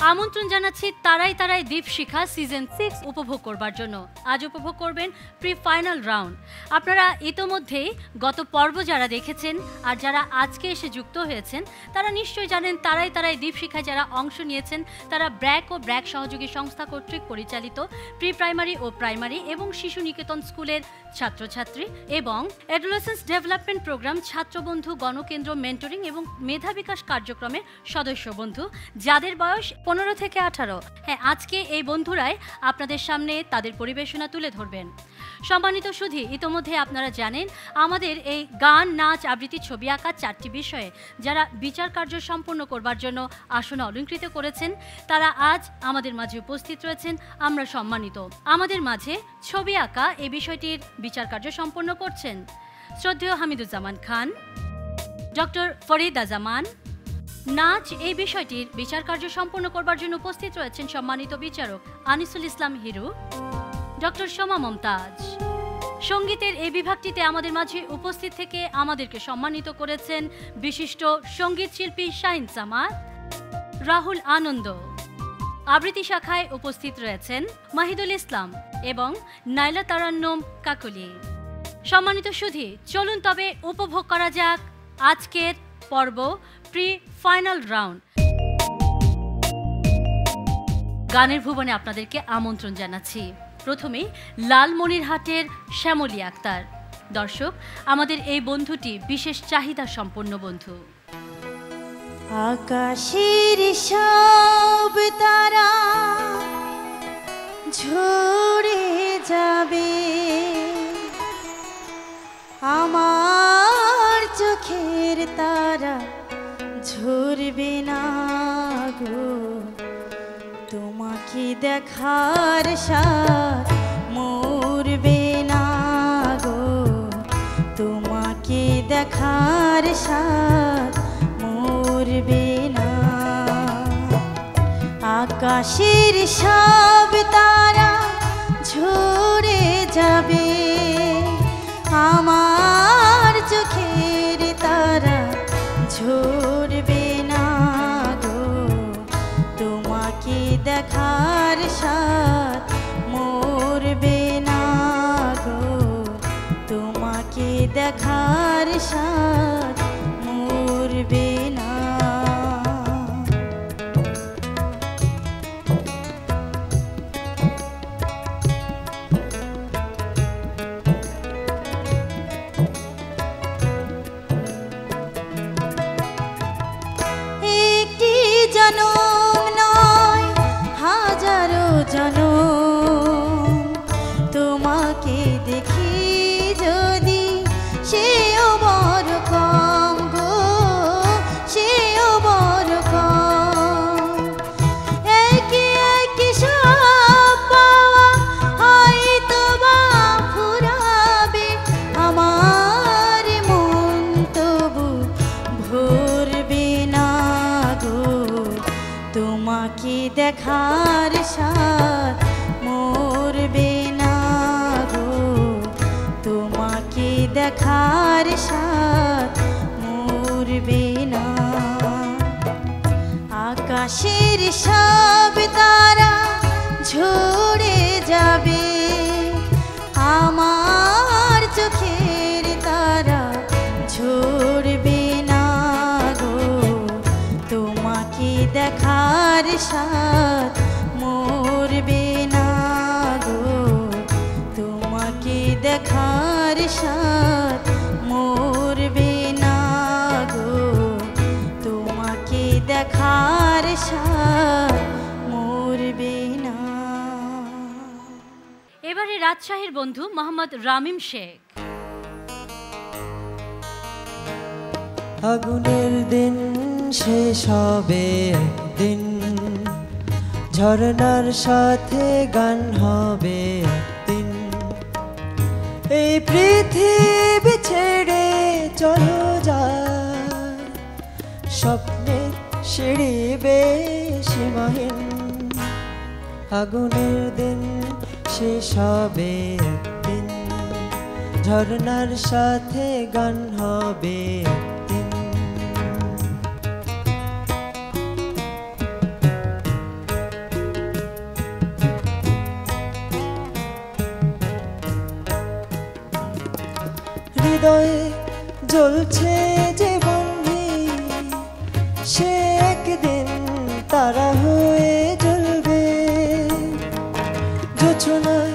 আমন্ত্রণ জানাচ্ছি তারাই তারাই দীপশিখা সিজন 6 উপভোগ করবার জন্য। আজ উপভোগ করবেন প্রি ফাইনাল রাউন্ড। আপনারা ইতোমধ্যেই গত পর্ব যারা দেখেছেন আর যারা আজকে এসে যুক্ত হয়েছেন তারা নিশ্চয়ই জানেন তারাই তারাই দীপশিখায় যারা অংশ নিয়েছেন তারা ব্র্যাক ও ব্র্যাক সহযোগী সংস্থা কর্তৃক পরিচালিত প্রি প্রাইমারি ও প্রাইমারি এবং শিশু নিকেতন স্কুলের ছাত্রছাত্রী এবং অ্যাডোলেসেন্স ডেভেলপমেন্ট প্রোগ্রাম ছাত্রবন্ধু গণকেন্দ্র মেন্টরিং এবং মেধা বিকাশ কার্যক্রমের সদস্য বন্ধু যাদের বয়স 15 থেকে 18। হ্যাঁ, আজকে এই বন্ধুরাই আপনাদের সামনে তাদের পরিবেশনা তুলে ধরবেন। সম্মানিত সুধী, ইতোমধ্যে আপনারা জানেন আমাদের এই গান, নাচ, আবৃত্তি, ছবি আঁকা 4টি বিষয়ে যারা বিচার কার্য সম্পন্ন করবার জন্য আসন অলঙ্কৃত করেছেন তারা আজ আমাদের মাঝে উপস্থিত রয়েছেন। আমরা সম্মানিত। আমাদের মাঝে ছবি আঁকা এই বিষয়টির বিচার কার্য সম্পন্ন করছেন শ্রদ্ধেয় হামিদুজ্জামান খান, ডক্টর ফরিদা জামান। নাচ এই বিষয়টির বিচার কার্য সম্পন্ন করবার জন্য উপস্থিত রয়েছেন সম্মানিত বিচারক আনিসুল ইসলাম হিরু, ডক্টর সোমা মমতাজ। সঙ্গীতের এই বিভাগটিতে আমাদের মাঝে উপস্থিত থেকে আমাদেরকে সম্মানিত করেছেন বিশিষ্ট সঙ্গীত শিল্পী শাহিন সামাদ, রাহুল আনন্দ। আবৃত্তি শাখায় উপস্থিত রয়েছেন মাহিদুল ইসলাম এবং নাইলা তারান্নুম কাকলি। সম্মানিত সুধী, চলুন তবে উপভোগ করা যাক আজকের পর্ব প্রি ফাইনাল রাউন্ড। গানের ভুবনে আপনাদেরকে আমন্ত্রণ জানাচ্ছি। প্রথমে লালমনিরহাটের শ্যামলী আক্তার। দর্শক, আমাদের এই বন্ধুটি বিশেষ চাহিদা সম্পন্ন বন্ধু। আকাশের সব তারা ঝরে যাবে, আমার চোখের তারা ঝরবে না গো। তোমাকে দেখার সাথ মরবে না গো, তোমাকে দেখার সাথ মরবে না। আকাশের সব তারা ঝরে যাবে, আমার চোখের তারা ঝরবে না গো। তোমাকে দেখার সাথ মরবে না গো, তোমাকে দেখার সাথ মরবে না। একটি জনম নয় হাজারো জনম, তোমাকে দেখি যদি সেও বড় কম গো, সেও বড় কম। একে একে সব পাওয়া হয়তো বা ফুরাবে, আমার মন তবু ভরবে না গো। তোমাকে দেখার সাথ মরবে না গো, তোমাকে দেখার সাথ মরবে না। আকাশের সব তারা ঝরে যাবে, আমার চোখের তারা ঝরবে না গো। তোমাকে দেখার সাথ মরবে না গো, তোমাকে দেখার সাথ মরবে না গো, তোমাকে দেখার সাথ মরবে না। এবারে রাজশাহীর বন্ধু মোহাম্মদ রামিম শেখ। আগুনের দিন শেষ হবে একদিন, ঝরনার সাথে গান হবে একদিন। এই পৃথিবী ছেড়ে চলো যায়, স্বপ্নের সিঁড়ি বেয়ে সীমাহীন। আগুনের দিন শেষ হবে একদিন, ঝরনার সাথে গান হবে একদিন। হৃদয়ে জ্বলছে যে বন্ধি, সে একদিন তারা হয়ে জ্বলবে। জোছনায়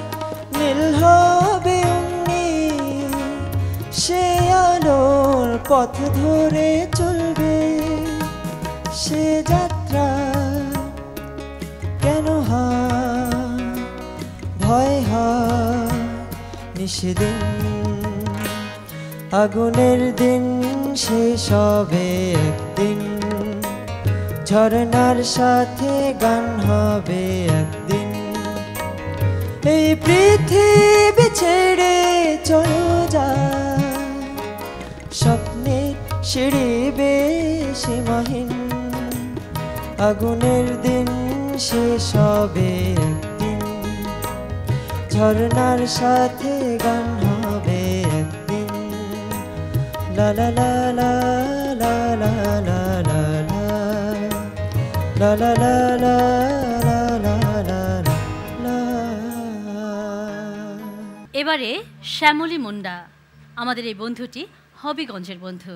নীল হবে অমনি, সে আলোর পথ ধরে চলবে। সে যাত্রা কেন হয়, ভয় হয় নিষেদিন। আগুনের দিন শেষ হবে একদিন, ঝরনার সাথে গান হবে একদিন। এই পৃথিবী ছেড়ে চলো যায়, স্বপ্নের সিঁড়ি বেয়ে সীমাহীন। আগুনের দিন শেষ হবে একদিন, ঝরনার সাথে গান হবে একদিন। লা লা লা লা লা লা লা লা লা লা লা লা লা লা লা। এবারে শ্যামলী মুন্ডা, আমাদের এই বন্ধুটি হবিগঞ্জের বন্ধু।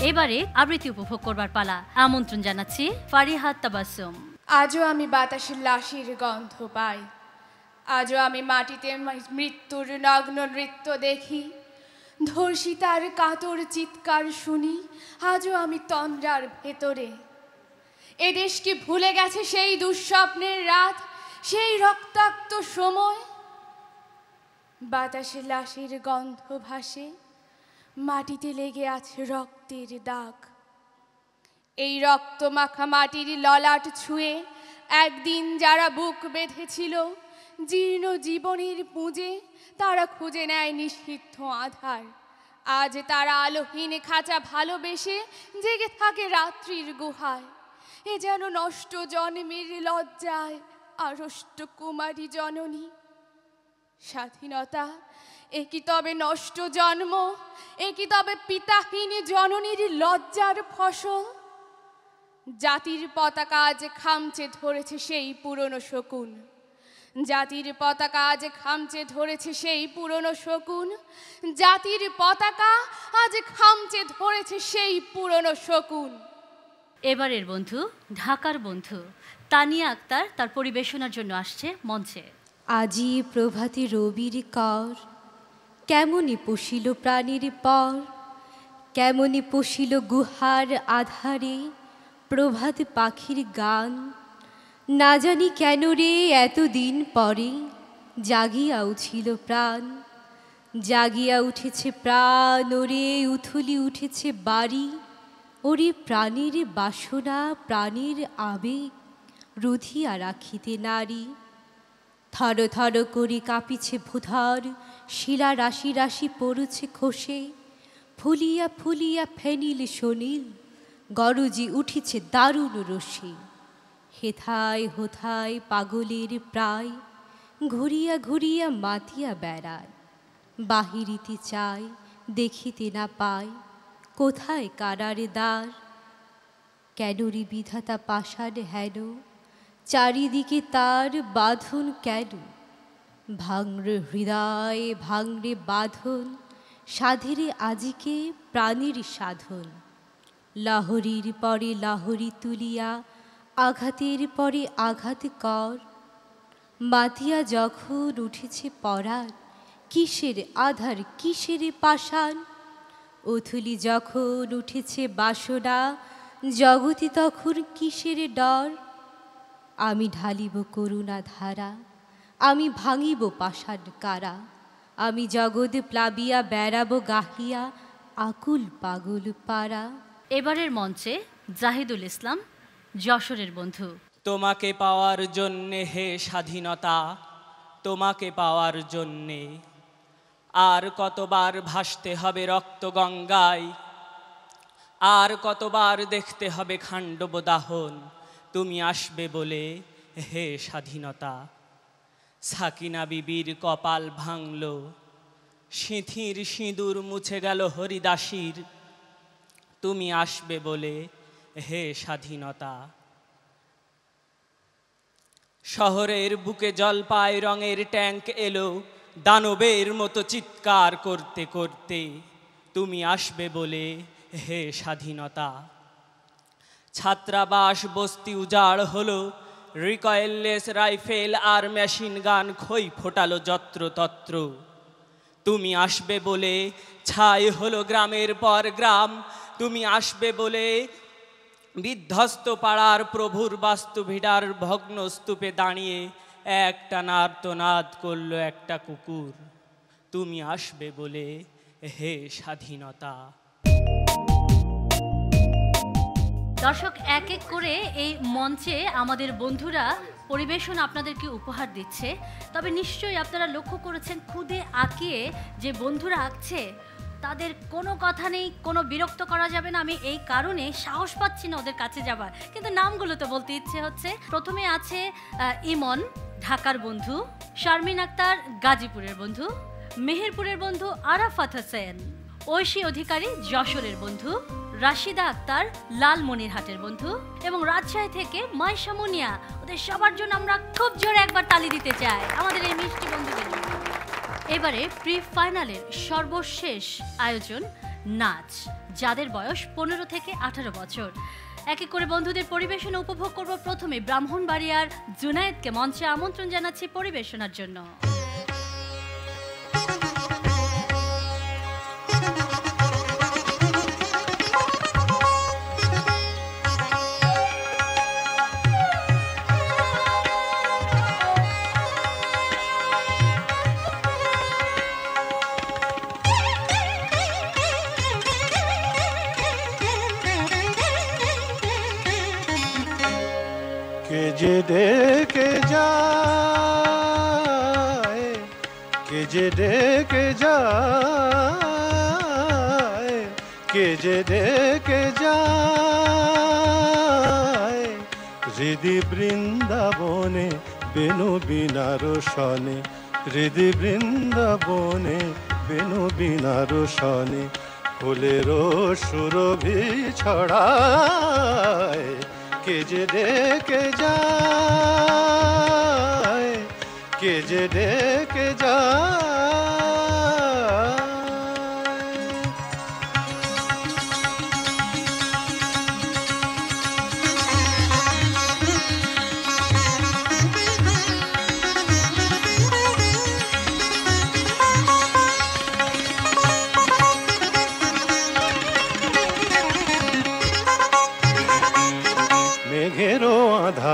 এবারে আবৃত্তি উপভোগ করবার পালা। আমন্ত্রণ জানাচ্ছি ফারিহা তাবাসসুম। আজও আমি বাতাসের লাশির গন্ধ পাই, আজও আমি মাটিতে মৃত্যুর নগ্ন নৃত্য দেখি, ধর্ষিতার কাতর চিৎকার শুনি, আজও আমি তন্দ্রার ভেতরে। এদেশ কি ভুলে গেছে সেই দুঃস্বপ্নের রাত, সেই রক্তাক্ত সময়? বাতাসে লাশের গন্ধ ভাসে, মাটিতে লেগে আছে রক্তের দাগ। এই রক্ত মাখা মাটির ললাট ছুঁয়ে একদিন যারা বুক বেঁধেছিল জীর্ণ জীবনের পুঁজে, তারা খুঁজে নেয় নিষিদ্ধ আধার। আজ তারা আলোহীন খাঁচা ভালোবেসে জেগে থাকে রাত্রির গুহায়। এ যেন নষ্ট জন্মের লজ্জায় আড়ষ্ট কুমারী জননী। স্বাধীনতা এ কি তবে নষ্ট জন্ম? এ কি তবে পিতাহীন জননীর লজ্জার ফসল? জাতির পতাকা আজ খামচে ধরেছে সেই পুরনো শকুন, জাতির পতাকা আজ খামচে ধরেছে সেই পুরনো শকুন, জাতির পতাকা আজ খামচে ধরেছে সেই পুরনো শকুন। এবারের বন্ধু ঢাকার বন্ধু তানিয়া আক্তার তার পরিবেশনার জন্য আসছে মঞ্চে। আজি প্রভাতী রবির কর, কেমনি পশিল প্রাণীর পর, কেমনি পশিল গুহার আধারে প্রভাত পাখির গান। না জানি কেন রে এতদিন পরে জাগিয়া উঠিল প্রাণ, জাগিয়া উঠেছে প্রাণ ওরে, উথলি উঠেছে বাড়ি। ওরে প্রাণীর বাসনা, প্রাণীর আবেগ রুধিয়া রাখিতে নারী। থর থর করে কাঁপিছে ভূধর, শিলা রাশি রাশি পড়ছে খসে। ফুলিয়া ফুলিয়া ফেনিল সনিল, গরজি উঠিছে দারুণ রসে। হেথায় হোথায় পাগলের প্রায়, ঘুরিয়া ঘুরিয়া মাতিয়া বেড়ায়। বাহিরিতে চায় দেখিতে না পায়, কোথায় কারার দ্বার। কেনরি বিধাতা পাষাণ হেন, চারিদিকে তার বাঁধন কেন। ভাঙরে হৃদয় ভাঙরে বাঁধন, সাধেরে আজিকে প্রাণীর সাধন। লাহরীর পরে লাহরী তুলিয়া, আঘাতের পরে আঘাত কর। মাতিয়া যখন উঠেছে পরাণ, কিসের আধার কিসের পাষাণ। অথলি যখন উঠেছে বাসনা, জগতি তখন কিসের ডর। আমি ঢালিব করুণা ধারা, আমি ভাঙিব পাষাণ কারা। আমি জগৎ প্লাবিয়া বেড়াবো গাহিয়া, আকুল পাগল পারা। এবারের মঞ্চে জাহিদুল ইসলাম, যশোরের বন্ধু। তোমাকে পাওয়ার জন্যে হে স্বাধীনতা, তোমাকে পাওয়ার জন্যে আর কতবার ভাসতে হবে রক্ত গঙ্গায়, আর কতবার দেখতে হবে খাণ্ডব দাহন। তুমি আসবে বলে হে স্বাধীনতা। সাকিনা বিবির কপাল ভাঙল, সিঁথির সিঁদুর মুছে গেল হরিদাসীর। তুমি আসবে বলে হে স্বাধীনতা। শহরের বুকে জলপাই রঙের ট্যাঙ্ক এলো, দানবের মতো চিৎকার করতে করতে। তুমি আসবে বলে হে স্বাধীনতা। ছাত্রাবাস বস্তি উজাড় হলো, রিকয়েললেস রাইফেল আর মেশিন গান খই ফোটালো যত্রতত্র। তুমি আসবে বলে ছাই হলো গ্রামের পর গ্রাম। তুমি আসবে বলে বিধ্বস্ত পাড়ার প্রভুর বাস্তুভিটার ভগ্ন স্তূপে দাঁড়িয়ে একটা নার্তনাদ করল একটা কুকুর। তুমি আসবে বলে হে স্বাধীনতা। দর্শক, এক এক করে এই মঞ্চে আমাদের বন্ধুরা পরিবেশন আপনাদেরকে উপহার দিচ্ছে। তবে নিশ্চয়ই আপনারা লক্ষ্য করেছেন, খুদে আঁকিয়ে যে বন্ধুরা আঁকছে তাদের কোনো কথা নেই, কোনো বিরক্ত করা যাবে না। আমি এই কারণে সাহস পাচ্ছি না ওদের কাছে যাবার, কিন্তু নামগুলো তো বলতে ইচ্ছে হচ্ছে। প্রথমে আছে ইমন, ঢাকার বন্ধু; শারমিন আক্তার, গাজীপুরের বন্ধু; মেহেরপুরের বন্ধু আরাফাত হোসেন; ঐশী অধিকারী, যশোরের বন্ধু; রাশিদা আক্তার, লালমনিরহাটের বন্ধু; এবং রাজশাহী থেকে মাইশা মুনিয়া। ওদের সবার জন্য আমরা খুব জোরে একবার তালি দিতে চাই, আমাদের এই মিষ্টি বন্ধুদের জন্য। এবারে প্রি ফাইনালের সর্বশেষ আয়োজন নাচ, যাদের বয়স 15 থেকে 18 বছর। এক এক করে বন্ধুদের পরিবেশনা উপভোগ করব। প্রথমে ব্রাহ্মণবাড়িয়ার জুনায়েদকে মঞ্চে আমন্ত্রণ জানাচ্ছি পরিবেশনার জন্য। কে যে ডেকে যায়, কে যে ডেকে যায়, কে যে ডেকে যায়, হৃদি বৃন্দাবনে বেনু বিনার সনে, হৃদি বৃন্দাবনে বেনু বিনার সনে, ফুলের সুরভি ছড়ায়, কে যে ডেকে যায়, কে যে ডেকে যায়।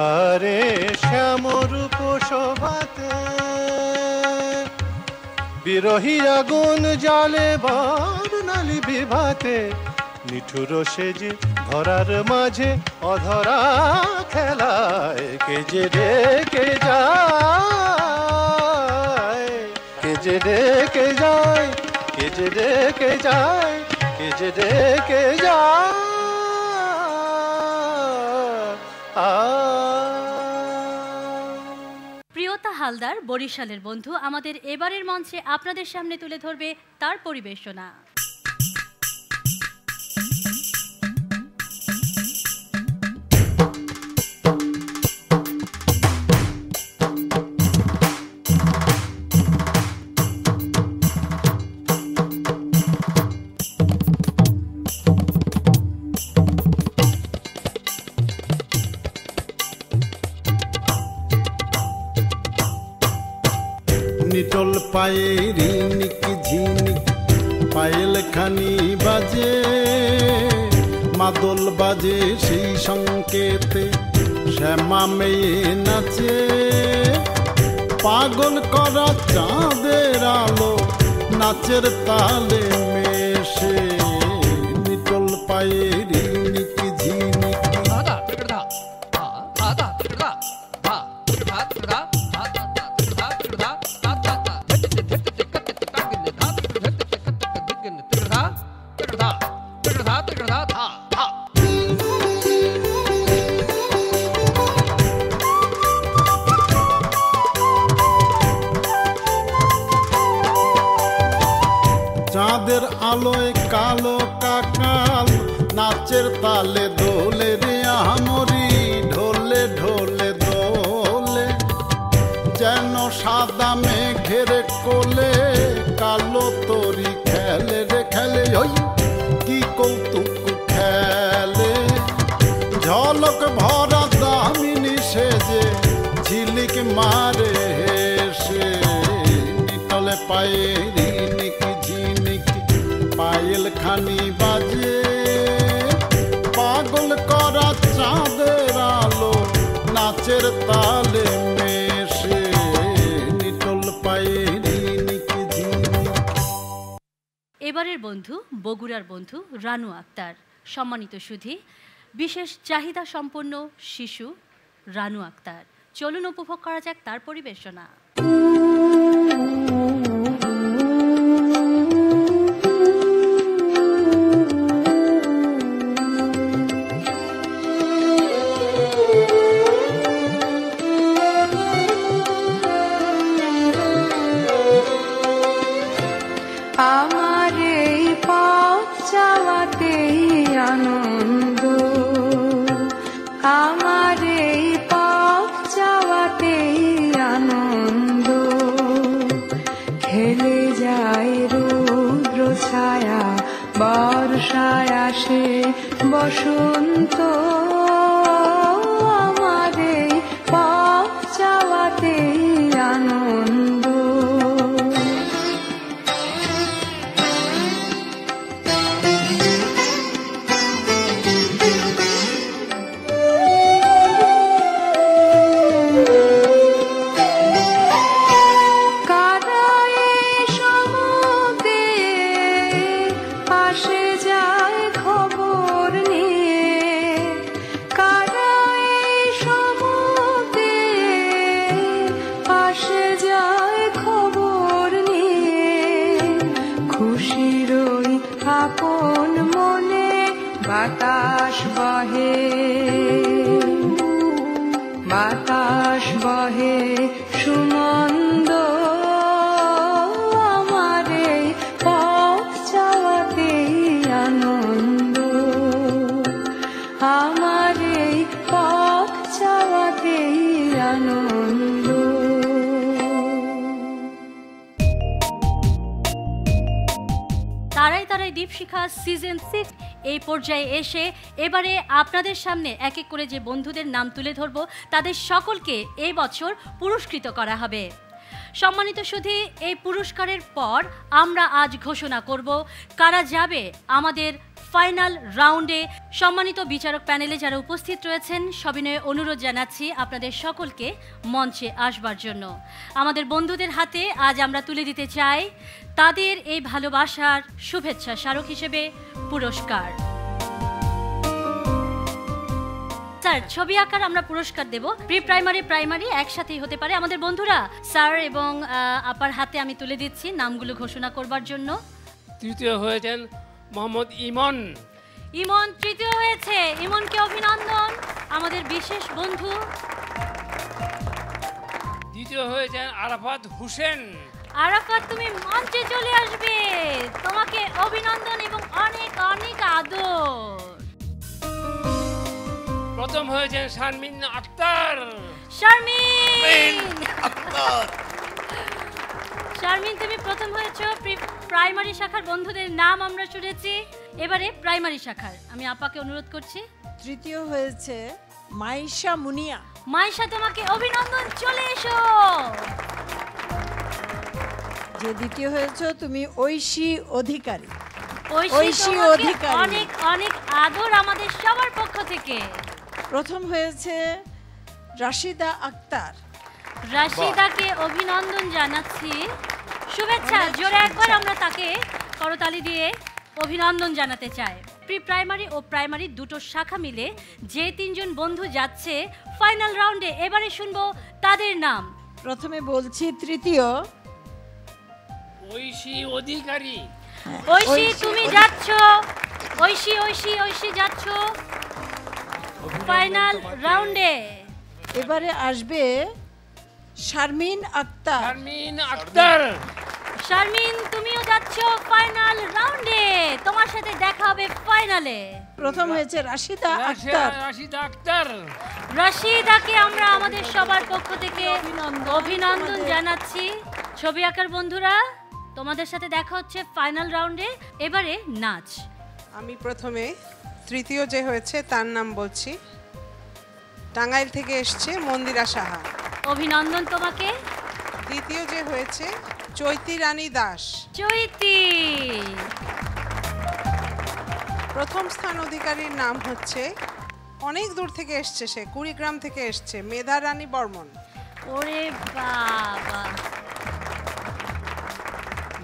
তারে শ্যামরূপ শোভাতে বিরহী আগুন জালে বর্ণালী বিভাতে নিঠুর সেজে ধরার মাঝে অধরা খেলায় কে যে ডেকে যায়, কে যে ডেকে যায়, কে যে ডেকে যায়, কে যে ডেকে যায়। প্রিয়তা হালদার বরিশালের বন্ধু আমাদের এবারের মঞ্চে আপনাদের সামনে তুলে ধরবে তার পরিবেশনা। নিটল পায়ে রিনিক ঝিনিক পায়েল খানি বাজে, মাদল বাজে সেই সংকেতে শ্যামা মেয়ে নাচে। পাগল করা চাঁদের আলো নাচের তালে মেশে, নিটল পায়ে রিনিক ঝিনিক। চাঁদের আলোয় কালো কাকাল নাচের তালে দোলে রে আমরি, ঢোলে ঢোলে দোলে যেন সাদা মেঘের কোলে কালো তরি খেলে রে খেলে, ওই কি কৌতুক খেলে। ঝলক ভরা দামিনী সেজে ঝিলিক মারে হেসে, নিটলে পায়ে রিনিক ঝিনিক পায়েল খানি বাজে। পাগল করা চাঁদের আলো নাচের তালে মেশে, নিটল পায়ে রিনিক ঝিনিক। এবারের বন্ধু বগুড়ার বন্ধু রানু আক্তার, সম্মানিত সুধী বিশেষ চাহিদা সম্পন্ন শিশু রানু আক্তার। চলুন উপভোগ করা যাক তার পরিবেশনা। আমার এই পথ চাওয়াতেই আনন্দ, আমার এই পথ চাওয়াতেই আনন্দ। খেলে যায় রুদ্র ছায়া, বর্ষায় আসে বসন্ত। আমার এই পথ চাওয়াতেই আনন্দ। আপন মনে বাতাস বহে, বাতাস বহে সুমন্দ। আমার এই পথ চাওয়াতেই আনন্দ, আমার এই পথ চাওয়াতেই আনন্দ। তারাই তারাই দীপশিখা সিজন 6 এই পর্যায়ে এসে এবারে আপনাদের সামনে এক এক করে যে বন্ধুদের নাম তুলে ধরব তাদের সকলকে এই বছর পুরস্কৃত করা হবে। সম্মানিত সুধী, এই পুরস্কারের পর আমরা আজ ঘোষণা করব কারা যাবে আমাদের ফাইনাল রাউন্ডে। সম্মানিত বিচারক প্যানেলে যারা উপস্থিত রয়েছেন সবিনয়ে অনুরোধ জানাচ্ছি আপনাদের সকলকে মঞ্চে আসবার জন্য। আমাদের বন্ধুদের হাতে আজ আমরা তুলে দিতে চাই তাদের এই ভালোবাসার শুভেচ্ছা স্মারক হিসেবে পুরস্কার। স্যার, ছবি আঁকার আমরা পুরস্কার দেব। প্রি প্রাইমারি প্রাইমারি একসাথেই হতে পারে। আমাদের বন্ধুরা স্যার এবং আপার হাতে আমি তুলে দিচ্ছি নামগুলো ঘোষণা করবার জন্য। তৃতীয় হয়েছেন মোহাম্মদ ইমন। ইমন তৃতীয় হয়েছে, ইমনকে অভিনন্দন, আমাদের বিশেষ বন্ধু। দ্বিতীয় হয়েছেন আরাফাত হোসেন। আরাফাত, তুমি মঞ্চে চলে আসবে, তোমাকে অভিনন্দন এবং অনেক অনেক আদর। প্রথম হয়েছেন শারমিন আক্তার। শারমিন শারমিন, তুমি প্রথম হয়েছো। প্রাইমারি শাখার বন্ধুদের নাম আমরা শুনেছি, এবারে প্রাইমারি শাখার আমি আপাকে অনুরোধ করছি। তৃতীয় হয়েছে মাইশা মুনিয়া। মাইশা, তোমাকে অভিনন্দন, চলে এসো। যে দ্বিতীয় হয়েছে তুমি ঐশী অধিকারী। ঐশী অধিকারী, অনেক অনেক আদর আমাদের সবার পক্ষ থেকে। প্রথম হয়েছে রাশিদা আক্তার। রাশিদাকে অভিনন্দন জানাচ্ছি, শুভেচ্ছা। জোরে একবার আমরা তাকে করতালি দিয়ে অভিনন্দন জানাতে চাই। প্রি প্রাইমারি ও প্রাইমারি দুটো শাখা মিলে যে তিনজন বন্ধু যাচ্ছে ফাইনাল রাউন্ডে, এবারে শুনবো তাদের নাম। প্রথমে বলছি তৃতীয় ঐশী অধিকারী। ঐশী, তুমি যাচ্ছ। ঐশী ঐশী ঐশী যাচ্ছ ফাইনাল রাউন্ডে। এবারে আসবে শারমিন আক্তার। শারমিন আক্তার, শারমিন, তুমিও যাচ্ছ ফাইনাল রাউন্ডে, তোমার সাথে দেখা হবে ফাইনালে। প্রথম হয়েছে রাশিদা আক্তার। রাশিদা আক্তার। রাশিদাকে আমরা আমাদের সবার পক্ষ থেকে অভিনন্দন জানাচ্ছি। ছবি আঁকার বন্ধুরা, তোমাদের সাথে দেখা হচ্ছে ফাইনাল রাউন্ডে। এবারে নাচ। আমি প্রথমে তৃতীয় যে হয়েছে তার নাম বলছি। টাঙ্গাইল থেকে এসছে মন্দিরা সাহা। অভিনন্দন তোমাকে। দ্বিতীয় যে হয়েছে চৈতি রানী দাস। চৈতি। প্রথম স্থান অধিকারীর নাম হচ্ছে, অনেক দূর থেকে এসছে, সে কুড়িগ্রাম থেকে এসছে, মেধা রানী বর্মন। ওরে বাবা।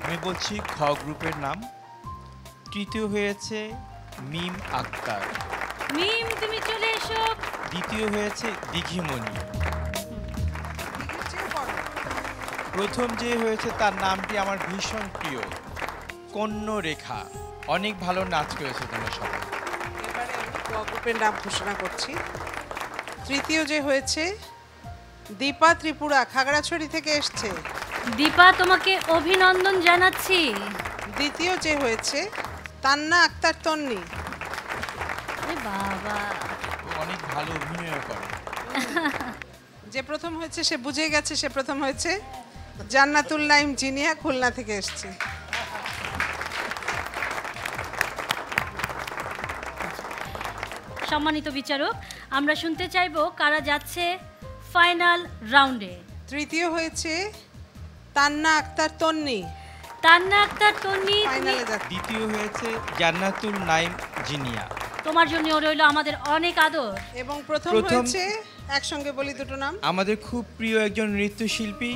আমি বলছি খ গ্রুপের নাম। তৃতীয় হয়েছে মিম আক্তার। মিম, তুমি চলে এসো। দ্বিতীয় হয়েছে দিঘিমণি। প্রথম যে হয়েছে তার নামটি আমার ভীষণ প্রিয়, কন্য রেখা। অনেক ভালো নাচ করেছে তোমরা সবাই। এবারে আমি ক গ্রুপের নাম ঘোষণা করছি। তৃতীয় যে হয়েছে দীপা ত্রিপুরা, খাগড়াছড়ি থেকে এসছে। দীপা, তোমাকে অভিনন্দন জানাচ্ছি। দ্বিতীয় যে হয়েছে তান্না আক্তার তন্নি। বাবা, অনেক ভালো অভিনয় করে। যে প্রথম হয়েছে সে বুঝে গেছে, সে প্রথম হয়েছে জান্নাতুল নাইম জিনিয়া, খুলনা থেকে এসছে। সম্মানিত বিচারক, আমরা শুনতে চাইবো কারা যাচ্ছে ফাইনাল রাউন্ডে। তৃতীয় হয়েছে তান্না আক্তার তন্নি। তান্না আক্তার তন্নি। দ্বিতীয় হয়েছে জান্নাতুল নাইম জিনিয়া। তোমার জন্য রইল আমাদের অনেক আদর। এবং প্রথম হয়েছে, একসঙ্গে বলি দুটো নাম, আমাদের খুব প্রিয় একজন নৃত্যশিল্পী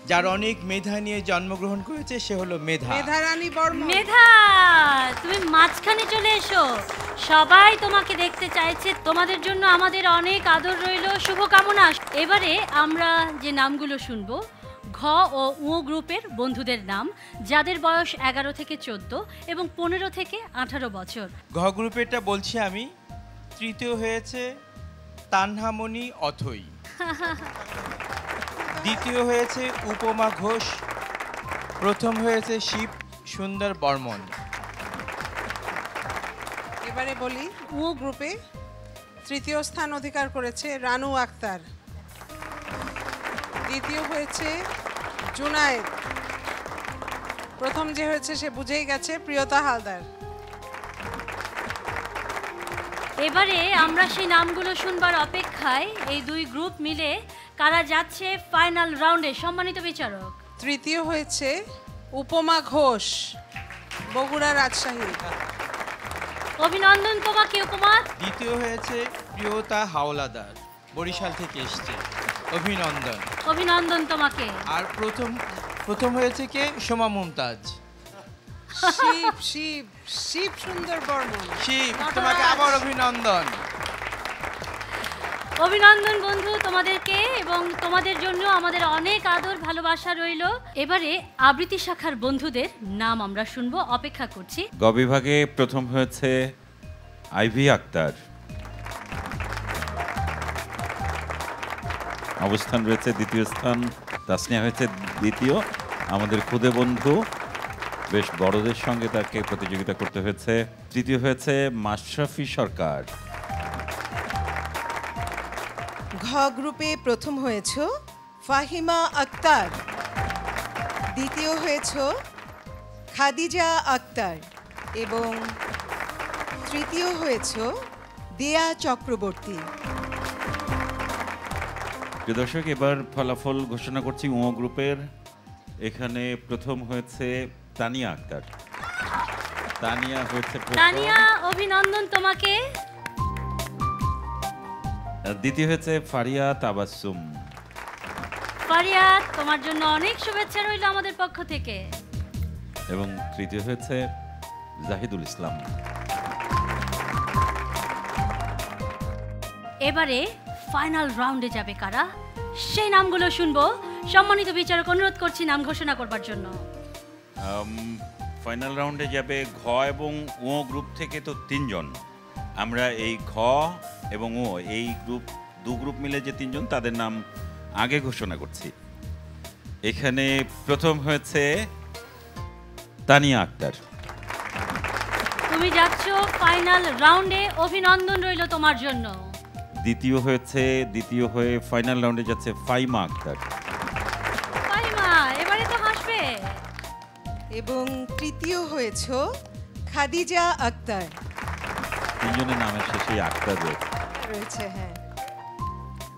যার অনেক মেধা নিয়ে জন্মগ্রহণ করেছে, সে হলো মেধা। মেধা রানী বর্মন। মেধা, তুমি মাঝখানে চলে এসো, সবাই তোমাকে দেখতে চাইছে। তোমাদের জন্য আমাদের অনেক আদর রইল, শুভকামনা। এবারে আমরা যে নামগুলো শুনবো ঘ ও উ গ্রুপের বন্ধুদের নাম, যাদের বয়স 11 থেকে 14 এবং 15 থেকে 18 বছর। ঘ গ্রুপেরটা বলছি আমি। তৃতীয় হয়েছে তানহামণি অথই। দ্বিতীয় হয়েছে উপমা ঘোষ। প্রথম হয়েছে শিব সুন্দর বর্মন। এবারে বলি উ গ্রুপে তৃতীয় স্থান অধিকার করেছে রানু আক্তার। দ্বিতীয় হয়েছে জুনায়েদ। প্রথম যে হয়েছে সে বুঝেই গেছে, প্রিয়তা হালদার। এবারে আমরা সেই নামগুলো শুনবার অপেক্ষায়। এই দুই গ্রুপ মিলে কারা যাচ্ছে ফাইনাল রাউন্ডে, সম্মানিত বিচারক? তৃতীয় হয়েছে উপমা ঘোষ, বগুড়া রাজশাহী। অভিনন্দন তোমাকে উপমা। দ্বিতীয় হয়েছে প্রিয়তা হাওলাদার, বরিশাল থেকে এসছে, অভিনন্দন। অভিনন্দন তোমাকে। আর প্রথম হয়েছে কে? সোমা মুমতাজ। শিব শিব শিব সুন্দর বর্মন। শিব, তোমাকে আবার অভিনন্দন। অভিনন্দন বন্ধু তোমাদেরকে, এবং তোমাদের জন্য আমাদের অনেক আদর ভালোবাসা রইল। এবারে আবৃত্তি শাখার বন্ধুদের নাম আমরা শুনবো, অপেক্ষা করছি। গ বিভাগে প্রথম হয়েছে আইভি আক্তার, অবস্থান রয়েছে দ্বিতীয় স্থান। তাসনিয়া হয়েছে দ্বিতীয়। আমাদের খুদে বন্ধু, বেশ বড়দের সঙ্গে তাকে প্রতিযোগিতা করতে হয়েছে। তৃতীয় হয়েছে মাশরাফি সরকার। ঘ গ্রুপে প্রথম হয়েছ ফাহিমা আক্তার, দ্বিতীয় হয়েছ খাদিজা আক্তার এবং তৃতীয় হয়েছ দিয়া চক্রবর্তী। প্রিয় দর্শক, এবার ফলাফল ঘোষণা করছি ও গ্রুপের। এখানে প্রথম হয়েছে তানিয়া আক্তার। তানিয়া হয়েছে প্রথম। তানিয়া, অভিনন্দন তোমাকে। দ্বিতীয় হয়েছে ফারিয়া তাবাসসুম। ফারিয়া, তোমার জন্য অনেক শুভেচ্ছা রইল আমাদের পক্ষ থেকে। এবং তৃতীয় হয়েছে জাহিদুল ইসলাম। এবারে ফাইনাল রাউন্ডে যাবে কারা, সেই নামগুলো শুনবো। সম্মানিত বিচারক, অনুরোধ করছি নাম ঘোষণা করবার জন্য। ফাইনাল রাউন্ডে যাবে ঘ এবং ও গ্রুপ থেকে তো 3 জন। আমরা এই ঘ এবং ও এই দু গ্রুপ মিলে যে 3 জন, তাদের নাম আগে ঘোষণা করছি। এখানে প্রথম হয়েছে তানিয়া আক্তার। তুমি যাচ্ছ ফাইনাল রাউন্ডে, অভিনন্দন রইল তোমার জন্য। দ্বিতীয় হয়ে ফাইনাল রাউন্ডে যাচ্ছে ফাইমা আক্তার। ফাইমা, এবারে তো হাসবে। এবং তৃতীয় হয়েছ খাদিজা আক্তার। 3 জনের নামের শেষে আক্তার রয়েছে। হ্যাঁ,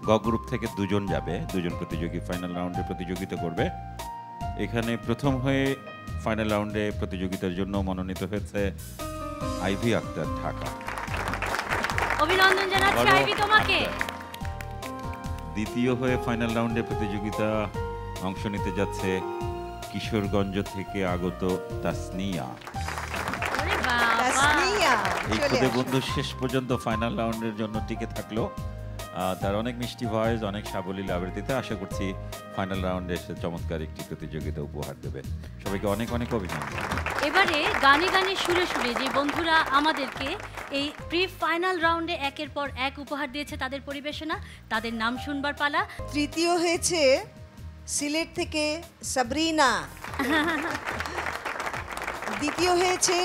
গ গ্রুপ থেকে 2 জন যাবে, 2 জন প্রতিযোগী ফাইনাল রাউন্ডে প্রতিযোগিতা করবে। এখানে প্রথম হয়ে ফাইনাল রাউন্ডে প্রতিযোগিতার জন্য মনোনীত হয়েছে আইভি আক্তার, ঢাকা। অভিনন্দন জানাচ্ছি আইভি তোমাকে। দ্বিতীয় হয়ে ফাইনাল রাউন্ডে প্রতিযোগিতা অংশ নিতে যাচ্ছে কিশোরগঞ্জ থেকে আগত তাসনিয়া। এই খুদে বন্ধু শেষ পর্যন্ত ফাইনাল রাউন্ডের জন্য টিকে থাকলো। তার অনেক মিষ্টি ভয়েস, অনেক সাবলীল আবৃত্তিতে আশা করছি ফাইনাল রাউন্ডে এসে চমৎকার একটি প্রতিযোগিতা উপহার দেবে। সবাইকে অনেক অনেক অভিনন্দন। এবারে গানে গানে সুরে সুরে যে বন্ধুরা আমাদেরকে এই প্রি ফাইনাল রাউন্ডে একের পর এক উপহার দিয়েছে, তাদের পরিবেশনা, তাদের নাম শুনবার পালা। তৃতীয় হয়েছে সিলেট থেকে সাবরিনা। দ্বিতীয় হয়েছে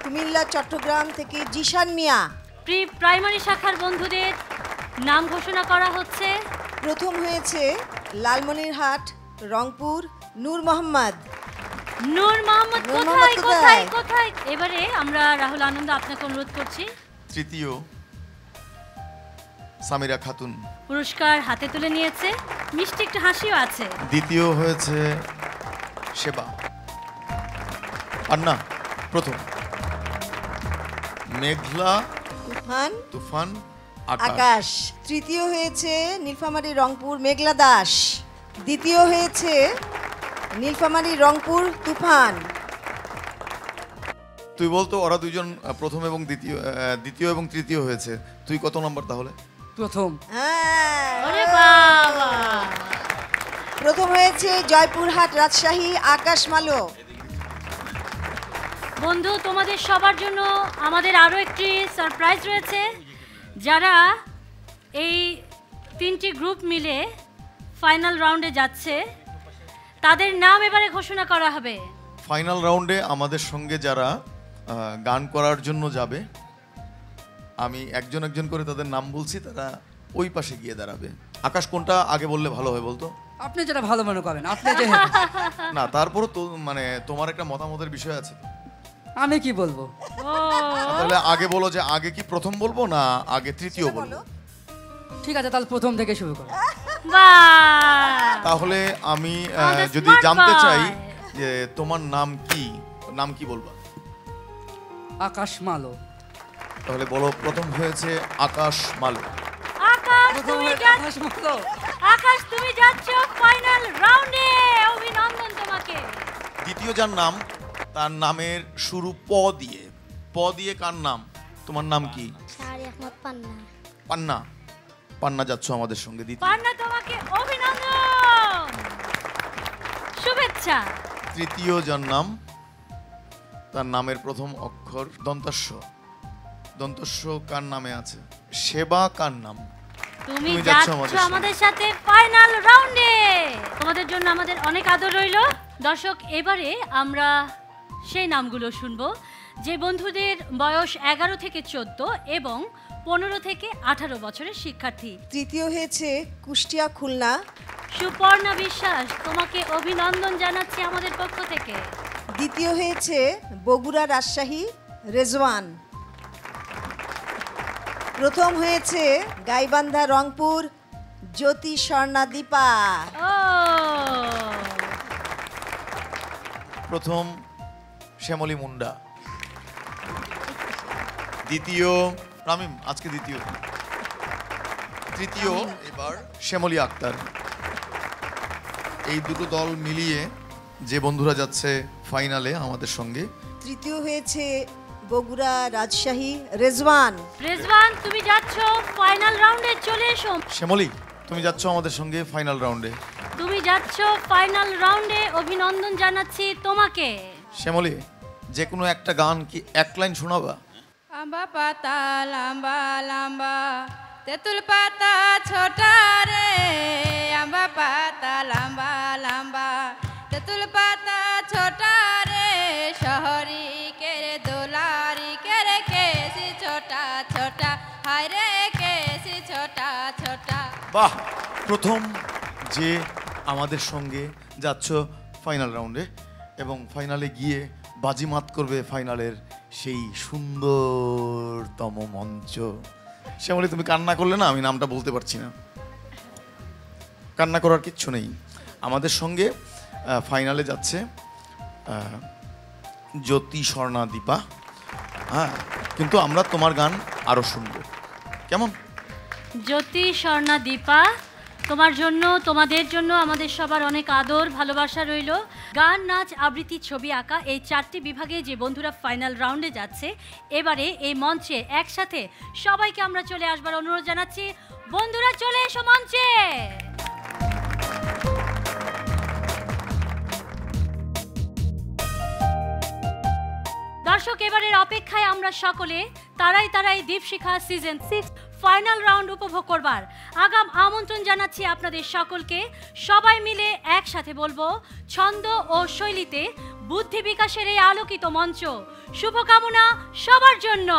কুমিল্লা চট্টগ্রাম থেকে জিশান মিয়া। প্রি প্রাইমারি শাখার বন্ধুদের নাম ঘোষণা করা হচ্ছে। প্রথম হয়েছে লালমনিরহাট রংপুর নূর মোহাম্মদ। নূর মোহাম্মদ কোথায় কোথায় কোথায়? এবারে আমরা রাহুল আনন্দ আপনাকে অনুরোধ করছি। তৃতীয় সামিরা খাতুন, পুরস্কার হাতে তুলে নিয়েছে, মিষ্টি একটু হাসিও আছে। দ্বিতীয় হয়েছে সেবা আন্না। প্রথম মেঘলা তুফান আকাশ। তৃতীয় হয়েছে নীলফামারী রংপুর মেঘলা দাস। দ্বিতীয় হয়েছে নীলফামারী রংপুর তুফান। তুই বলতো ওরা 2 জন প্রথম এবং দ্বিতীয় এবং তৃতীয় হয়েছে, তুই কত নম্বর তাহলে? প্রথম। প্রথম হয়েছে জয়পুরহাট রাজশাহী আকাশ মালো। বন্ধু, তোমাদের সবার জন্য আমাদের আরো একটি সারপ্রাইজ রয়েছে। যারা এই 3টি গ্রুপ মিলে ফাইনাল রাউন্ডে যাচ্ছে, তাদের নাম এবারে ঘোষণা করা হবে। ফাইনাল রাউন্ডে আমাদের সঙ্গে যারা গান করার জন্য যাবে, আমি একজন একজন করে তাদের নাম বলছি, তারা ওই পাশে গিয়ে দাঁড়াবে। আকাশ, কোনটা আগে বললে ভালো হয় বলতো? আপনি যেটা ভালো মনে করেন। আপনি যে না, তারপরও তো মানে তোমার একটা মতামতের বিষয় আছে। আমি কি বলবো? তাহলে আগে বলো যে আগে কি প্রথম বলবো না আগে তৃতীয় বলবো? ঠিক আছে, তাহলে প্রথম থেকে শুরু করো। তাহলে আমি যদি জানতে চাই যে তোমার নাম কি বলবা? আকাশ মালো। তাহলে বলো, প্রথম হয়েছে আকাশ মালু। আকাশ তুমি যাচ্ছ ফাইনাল রাউন্ডে, অভিনন্দন তোমাকে। দ্বিতীয় যার নাম, তার নামের শুরু প দিয়ে। প দিয়ে কার নাম? তোমার নাম কি? পান্না। পান্না যাচ্ছ আমাদের সঙ্গে। পান্না তোমাকে অভিনন্দন, শুভেচ্ছা। তৃতীয় যার নাম, তার নামের প্রথম অক্ষর দন্তস্ব। দন্তস্ব কার নামে আছে? সেবা কার নাম? তুমি যাচ্ছ আমাদের সাথে ফাইনাল রাউন্ডে, তোমাদের জন্য আমাদের অনেক আদর রইল। দর্শক, এবারে আমরা সেই নামগুলো শুনবো যে বন্ধুদের বয়স 11 থেকে 14 এবং 15 থেকে 18 বছরের শিক্ষার্থী। তৃতীয় হয়েছে কুষ্টিয়া খুলনা। সুপর্ণা বিশ্বাস, তোমাকে অভিনন্দন জানাচ্ছি আমাদের পক্ষ থেকে। দ্বিতীয় হয়েছে বগুড়া রাজশাহী রেজওয়ান। প্রথম হয়েছে গাইবান্ধা রংপুর জ্যোতি স্বর্ণা দীপা। প্রথম শ্যামলী মুন্ডা। দ্বিতীয় রামিম, আজকে দ্বিতীয়। তৃতীয় এবার শ্যামলী আক্তার। এই দুটো দল মিলিয়ে যে বন্ধুরা যাচ্ছে ফাইনালে আমাদের সঙ্গে। তৃতীয় হয়েছে বগুড়া রাজশাহী রেজওয়ান। রেজওয়ান তুমি যাচ্ছ ফাইনাল রাউন্ডে, চলে এসো। শ্যামলী তুমি যাচ্ছ আমাদের সঙ্গে ফাইনাল রাউন্ডে। তুমি যাচ্ছ ফাইনাল রাউন্ডে, অভিনন্দন জানাচ্ছি তোমাকে। শ্যামলী, যে কোনো একটা গান কি এক লাইন শোনাবা? আম্বা পাতা লম্বা লম্বা, তেঁতুল পাতা ছোটা রে। আম্বা পাতা লম্বা লম্বা, তেঁতুল পাতা ছোটা রে। শহরি কেরে দোলারি কেরে কেসি ছোটা ছোটা, হায় রে কেসি ছোটা ছোটা। বাহ, প্রথম যে আমাদের সঙ্গে যাচ্ছ ফাইনাল রাউন্ডে এবং ফাইনালে গিয়ে বাজিমাত করবে ফাইনালের সেই সুন্দরতম মঞ্চ। শ্যামলী, তুমি কান্না করলে না, আমি নামটা বলতে পারছি না। কান্না করার কিচ্ছু নেই। আমাদের সঙ্গে ফাইনালে যাচ্ছে জ্যোতি স্বর্ণা দীপা। হ্যাঁ, কিন্তু আমরা তোমার গান আরো শুনবো, কেমন? জ্যোতি স্বর্ণা দীপা, তোমার জন্য, তোমাদের জন্য আমাদের সবার অনেক আদর ভালোবাসা রইল। গান, নাচ, আবৃত্তি, ছবি আঁকা, এই 4টি বিভাগে যে বন্ধুরা ফাইনাল রাউন্ডে যাচ্ছে, এবারে এই মঞ্চে একসাথে সবাইকে আমরা চলে আসবার অনুরোধ জানাচ্ছি। বন্ধুরা চলে এসো মঞ্চে। দর্শক, এবারের অপেক্ষায় আমরা সকলে তারাই তারাই দীপশিখা সিজন 6 ফাইনাল রাউন্ড উপভোগ করবার আগাম আমন্ত্রণ জানাচ্ছি আপনাদের সকলকে। সবাই মিলে একসাথে বলবো, ছন্দ ও শৈলীতে বুদ্ধি বিকাশের এই আলোকিত মঞ্চ শুভকামনা সবার জন্য।